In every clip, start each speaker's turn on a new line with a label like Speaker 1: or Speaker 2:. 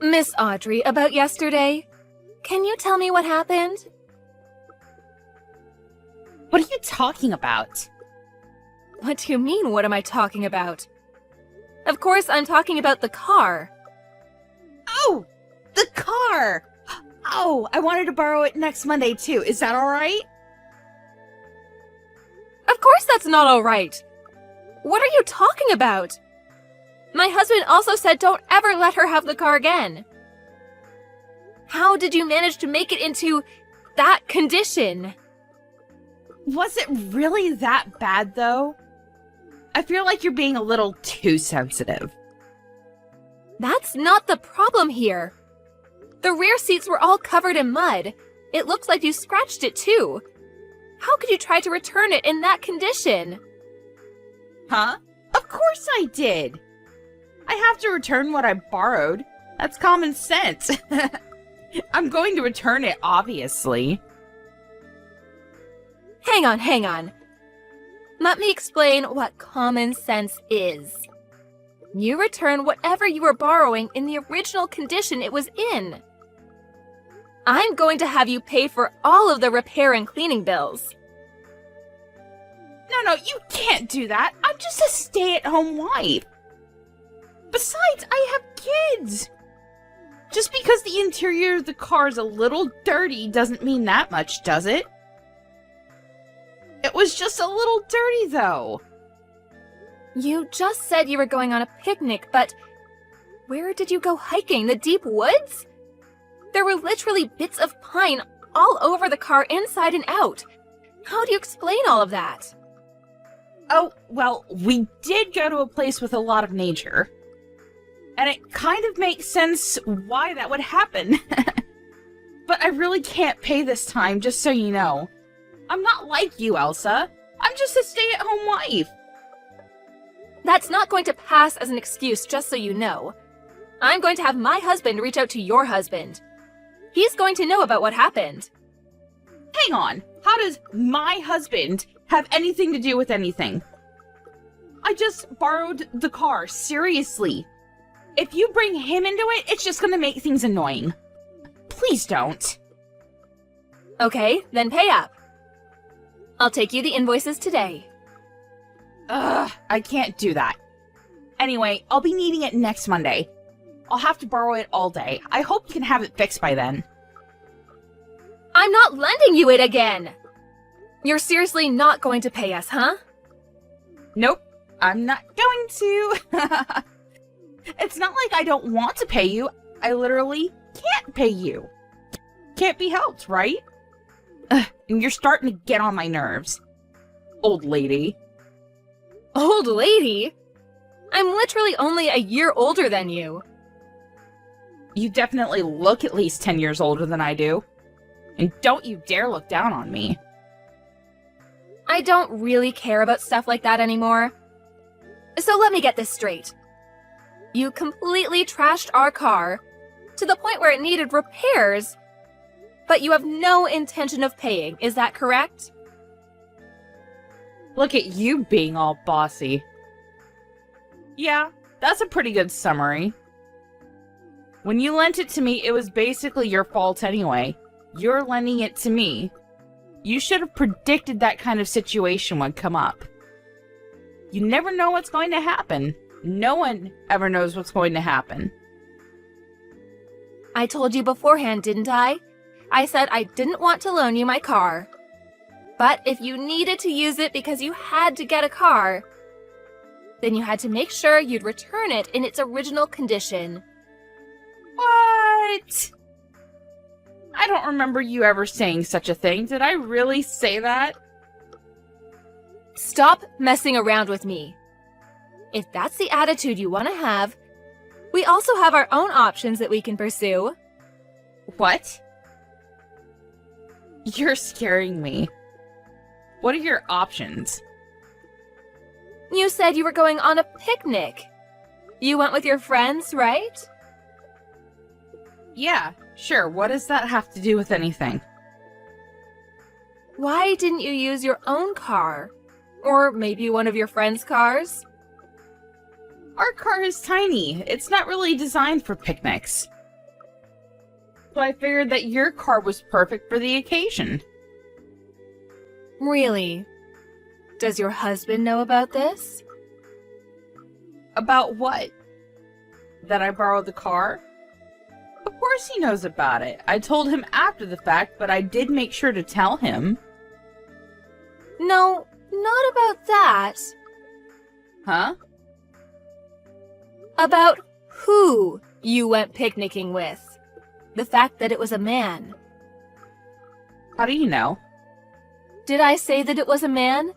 Speaker 1: Miss Audrey, about yesterday. Can you tell me what happened?
Speaker 2: What are you talking about?
Speaker 1: What do you mean, what am I talking about? Of course, I'm talking about the car.
Speaker 2: Oh, the car! Oh, I wanted to borrow it next Monday too. Is that alright?
Speaker 1: Of course that's not all right. What are you talking about? My husband also said don't ever let her have the car again. How did you manage to make it into that condition?
Speaker 2: Was it really that bad though? I feel like you're being a little too sensitive.
Speaker 1: That's not the problem here. The rear seats were all covered in mud. It looks like you scratched it too. How could you try to return it in that condition?
Speaker 2: Huh? Of course I did! I have to return what I borrowed. That's common sense. I'm going to return it, obviously.
Speaker 1: Hang on. Let me explain what common sense is. You return whatever you were borrowing in the original condition it was in. I'm going to have you pay for all of the repair and cleaning bills.
Speaker 2: No, you can't do that. I'm just a stay-at-home wife. Besides, I have kids. Just because the interior of the car is a little dirty doesn't mean that much, does it? It was just a little dirty, though.
Speaker 1: You just said you were going on a picnic, but where did you go hiking? The deep woods? There were literally bits of pine all over the car inside and out. How do you explain all of that?
Speaker 2: Oh, well, we did go to a place with a lot of nature. And it kind of makes sense why that would happen. But I really can't pay this time, just so you know. I'm not like you, Elsa. I'm just a stay-at-home wife.
Speaker 1: That's not going to pass as an excuse, just so you know. I'm going to have my husband reach out to your husband. He's going to know about what happened.
Speaker 2: Hang on. How does my husband have anything to do with anything? I just borrowed the car, seriously. If you bring him into it, it's just gonna make things annoying. Please don't.
Speaker 1: Okay, then pay up. I'll take you the invoices today.
Speaker 2: Ugh, I can't do that. Anyway, I'll be needing it next Monday. I'll have to borrow it all day. I hope you can have it fixed by then.
Speaker 1: I'm not lending you it again! You're seriously not going to pay us, huh?
Speaker 2: Nope, I'm not going to. It's not like I don't want to pay you. I literally can't pay you. Can't be helped, right? Ugh, and you're starting to get on my nerves. Old lady.
Speaker 1: Old lady? I'm literally only a year older than you.
Speaker 2: You definitely look at least 10 years older than I do. And don't you dare look down on me.
Speaker 1: I don't really care about stuff like that anymore. So let me get this straight. You completely trashed our car to the point where it needed repairs, but you have no intention of paying, is that correct?
Speaker 2: Look at you being all bossy. Yeah, that's a pretty good summary. When you lent it to me, it was basically your fault anyway. You're lending it to me. You should have predicted that kind of situation would come up. You never know what's going to happen. No one ever knows what's going to happen.
Speaker 1: I told you beforehand, didn't I? I said I didn't want to loan you my car. But if you needed to use it because you had to get a car, then you had to make sure you'd return it in its original condition.
Speaker 2: What? I don't remember you ever saying such a thing. Did I really say that?
Speaker 1: Stop messing around with me. If that's the attitude you want to have, we also have our own options that we can pursue.
Speaker 2: What? You're scaring me. What are your options?
Speaker 1: You said you were going on a picnic. You went with your friends, right?
Speaker 2: Yeah, sure. What does that have to do with anything?
Speaker 1: Why didn't you use your own car? Or maybe one of your friends' cars?
Speaker 2: Our car is tiny. It's not really designed for picnics. So I figured that your car was perfect for the occasion.
Speaker 1: Really? Does your husband know about this?
Speaker 2: About what? That I borrowed the car? Of course he knows about it. I told him after the fact, but I did make sure to tell him.
Speaker 1: No, not about that.
Speaker 2: Huh?
Speaker 1: About who you went picnicking with. The fact that it was a man.
Speaker 2: How do you know?
Speaker 1: Did I say that it was a man?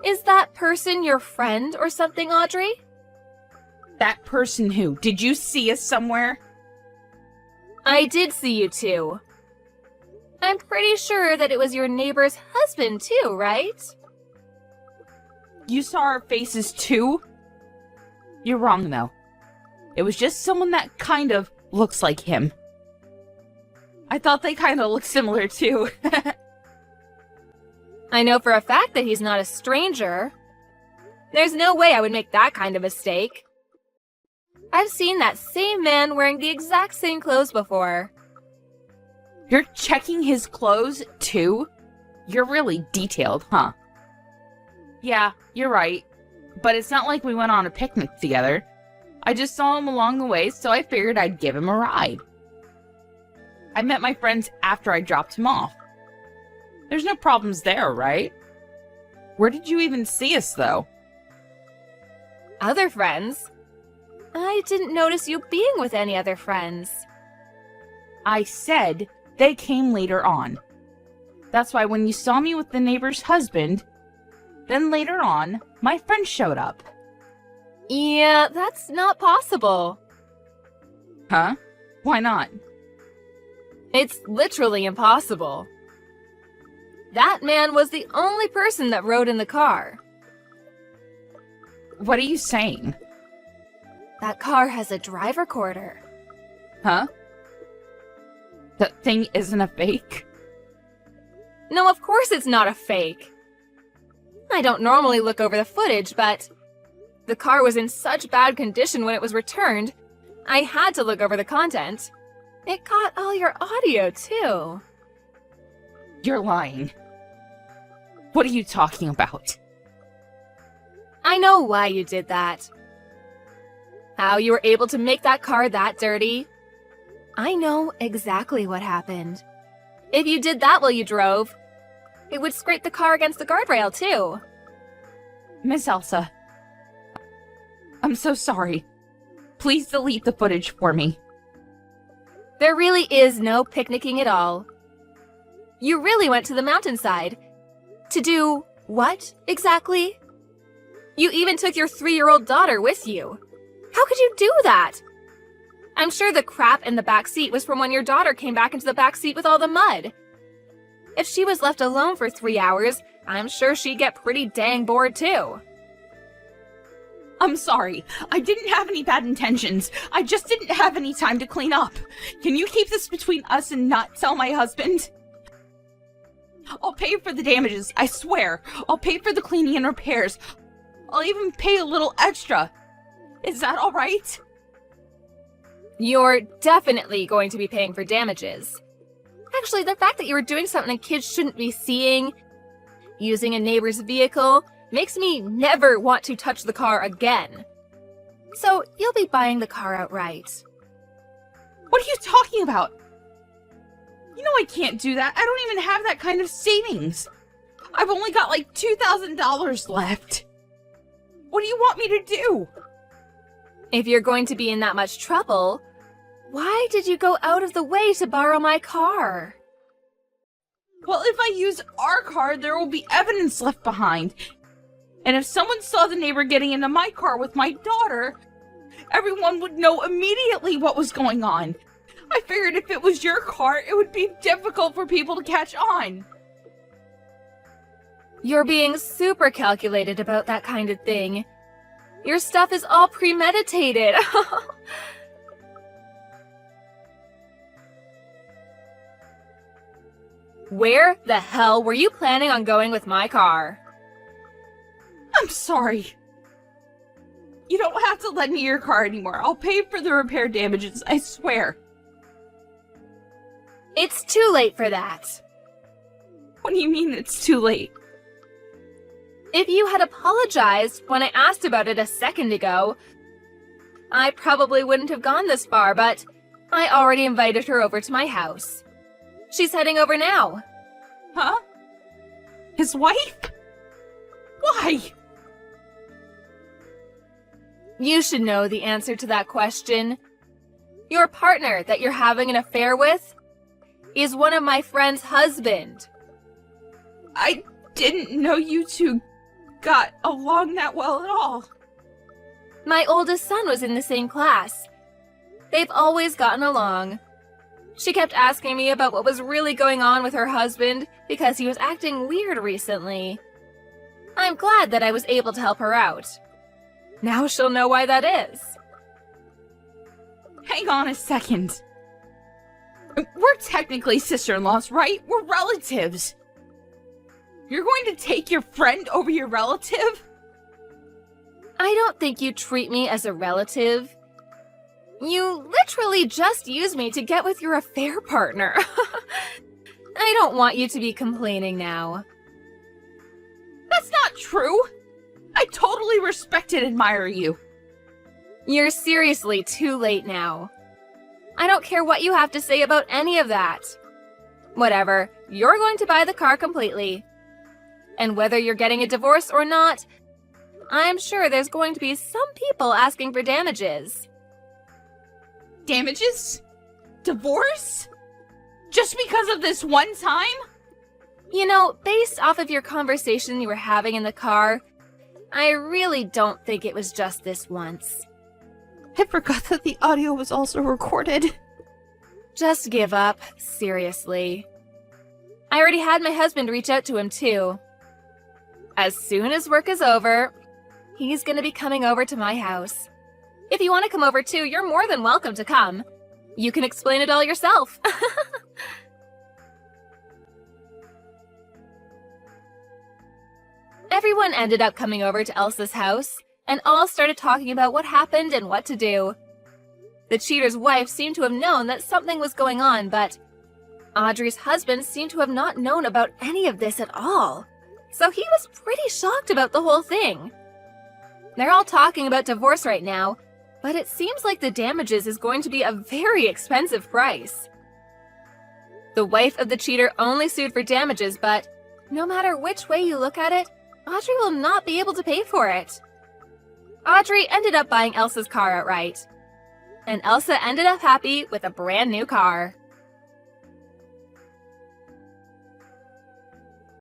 Speaker 1: Is that person your friend or something, Audrey?
Speaker 2: That person who? Did you see us somewhere?
Speaker 1: I did see you two. I'm pretty sure that it was your neighbor's husband too, right?
Speaker 2: You saw our faces too? You're wrong, though. It was just someone that kind of looks like him. I thought they kind of looked similar too.
Speaker 1: I know for a fact that he's not a stranger. There's no way I would make that kind of mistake. I've seen that same man wearing the exact same clothes before.
Speaker 2: You're checking his clothes too? You're really detailed, huh? Yeah, you're right. But it's not like we went on a picnic together. I just saw him along the way, so I figured I'd give him a ride. I met my friends after I dropped him off. There's no problems there, right? Where did you even see us, though?
Speaker 1: Other friends? I didn't notice you being with any other friends.
Speaker 2: I said they came later on. That's why when you saw me with the neighbor's husband, then later on, my friend showed up.
Speaker 1: Yeah, that's not possible.
Speaker 2: Huh? Why not?
Speaker 1: It's literally impossible. That man was the only person that rode in the car.
Speaker 2: What are you saying?
Speaker 1: That car has a drive recorder.
Speaker 2: Huh? That thing isn't a fake?
Speaker 1: No, of course it's not a fake. I don't normally look over the footage, but the car was in such bad condition when it was returned, I had to look over the content. It caught all your audio, too.
Speaker 2: You're lying. What are you talking about?
Speaker 1: I know why you did that. How you were able to make that car that dirty. I know exactly what happened. If you did that while you drove, it would scrape the car against the guardrail, too.
Speaker 2: Miss Elsa, I'm so sorry. Please delete the footage for me.
Speaker 1: There really is no picnicking at all. You really went to the mountainside. To do what, exactly? You even took your 3-year-old daughter with you. How could you do that? I'm sure the crap in the back seat was from when your daughter came back into the back seat with all the mud. If she was left alone for 3 hours, I'm sure she'd get pretty dang bored too.
Speaker 2: I'm sorry. I didn't have any bad intentions. I just didn't have any time to clean up. Can you keep this between us and not tell my husband? I'll pay for the damages, I swear. I'll pay for the cleaning and repairs. I'll even pay a little extra. Is that all right?
Speaker 1: You're definitely going to be paying for damages. Actually, the fact that you were doing something kids shouldn't be seeing, using a neighbor's vehicle, makes me never want to touch the car again. So you'll be buying the car outright.
Speaker 2: What are you talking about? You know I can't do that. I don't even have that kind of savings. I've only got like $2,000 left. What do you want me to do?
Speaker 1: If you're going to be in that much trouble, why did you go out of the way to borrow my car?
Speaker 2: Well, if I use our car, there will be evidence left behind. And if someone saw the neighbor getting into my car with my daughter, everyone would know immediately what was going on. I figured if it was your car, it would be difficult for people to catch on.
Speaker 1: You're being super calculated about that kind of thing. Your stuff is all premeditated. Where the hell were you planning on going with my car?
Speaker 2: I'm sorry. You don't have to lend me your car anymore. I'll pay for the repair damages, I swear.
Speaker 1: It's too late for that.
Speaker 2: What do you mean it's too late?
Speaker 1: If you had apologized when I asked about it a second ago, I probably wouldn't have gone this far, but I already invited her over to my house. She's heading over now.
Speaker 2: Huh? His wife? Why?
Speaker 1: You should know the answer to that question. Your partner that you're having an affair with is one of my friend's husband.
Speaker 2: I didn't know you two got along that well at all.
Speaker 1: My oldest son was in the same class. They've always gotten along. She kept asking me about what was really going on with her husband because he was acting weird recently. I'm glad that I was able to help her out. Now she'll know why that is.
Speaker 2: Hang on a second. We're technically sister-in-laws, right? We're relatives. You're going to take your friend over your relative?
Speaker 1: I don't think you treat me as a relative. You literally just use me to get with your affair partner. I don't want you to be complaining now.
Speaker 2: That's not true. I totally respect and admire you.
Speaker 1: You're seriously too late now. I don't care what you have to say about any of that. Whatever, you're going to buy the car completely. And whether you're getting a divorce or not, I'm sure there's going to be some people asking for damages.
Speaker 2: Damages? Divorce? Just because of this one time?
Speaker 1: You know, based off of your conversation you were having in the car, I really don't think it was just this once.
Speaker 2: I forgot that the audio was also recorded.
Speaker 1: Just give up, seriously. I already had my husband reach out to him too. As soon as work is over, he's gonna be coming over to my house. If you want to come over too, you're more than welcome to come. You can explain it all yourself. Everyone ended up coming over to Elsa's house, and all started talking about what happened and what to do. The cheater's wife seemed to have known that something was going on, but Audrey's husband seemed to have not known about any of this at all. So he was pretty shocked about the whole thing. They're all talking about divorce right now, but it seems like the damages is going to be a very expensive price. The wife of the cheater only sued for damages, but no matter which way you look at it, Audrey will not be able to pay for it. Audrey ended up buying Elsa's car outright, and Elsa ended up happy with a brand new car.